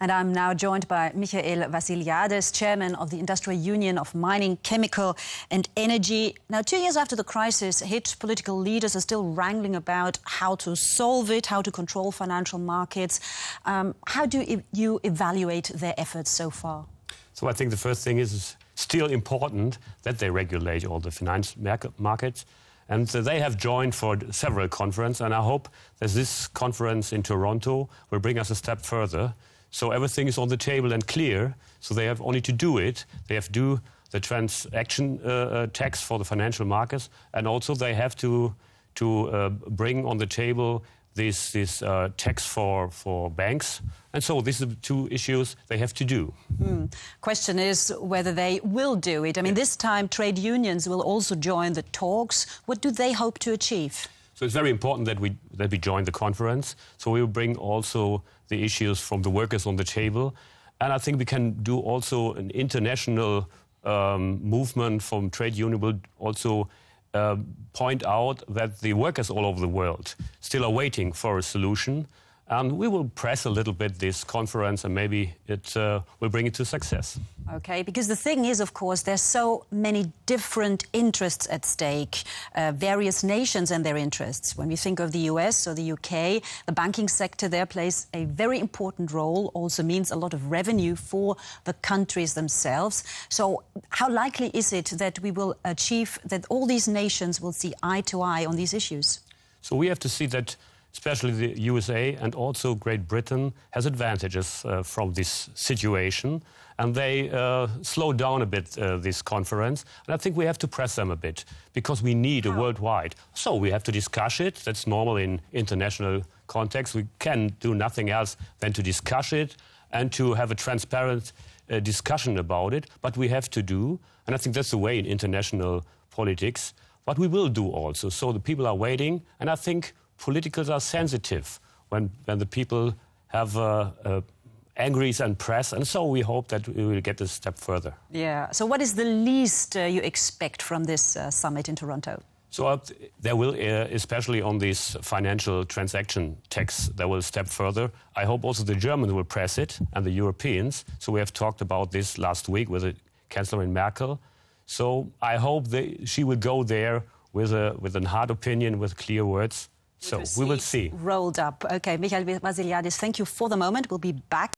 And I'm now joined by Michael Vassiliadis, chairman of the Industrial Union of Mining, Chemical and Energy. Now, 2 years after the crisis hit, political leaders are still wrangling about how to solve it, how to control financial markets. How do you evaluate their efforts so far? So I think the first thing is still important that they regulate all the finance markets. And they have joined for several conferences, and I hope that this conference in Toronto will bring us a step further. So everything is on the table and clear, so they have only to do it. They have to do the transaction tax for the financial markets, and also they have to bring on the table this tax for banks. And so these are the two issues they have to do. Question is whether they will do it. I mean, this time trade unions will also join the talks. What do they hope to achieve? So it's very important that we join the conference. So we will bring also the issues from the workers on the table. And I think we can do also an international movement from trade union will also point out that the workers all over the world still are waiting for a solution. And we will press a little bit this conference, and maybe it will bring it to success. OK, because the thing is, of course, there's so many different interests at stake, various nations and their interests. When we think of the US or the UK, the banking sector there plays a very important role, also means a lot of revenue for the countries themselves. So how likely is it that we will achieve that all these nations will see eye to eye on these issues? So we have to see that especially the USA and also Great Britain has advantages from this situation. And they slow down a bit this conference. And I think we have to press them a bit, because we need a worldwide. So we have to discuss it. That's normal in international context. We can do nothing else than to discuss it and to have a transparent discussion about it. But we have to do, and I think that's the way in international politics, what we will do also. So the people are waiting, and I think politicals are sensitive when the people have angries and press, and so we hope that we will get a step further. Yeah. So what is the least you expect from this summit in Toronto? So there will, especially on this financial transaction tax, there will step further. I hope also the Germans will press it, and the Europeans. So we have talked about this last week with the Chancellor Merkel. So I hope she will go there with a hard opinion, with clear words. So we will see. Rolled up. OK, Michael Vassiliadis, thank you for the moment. We'll be back.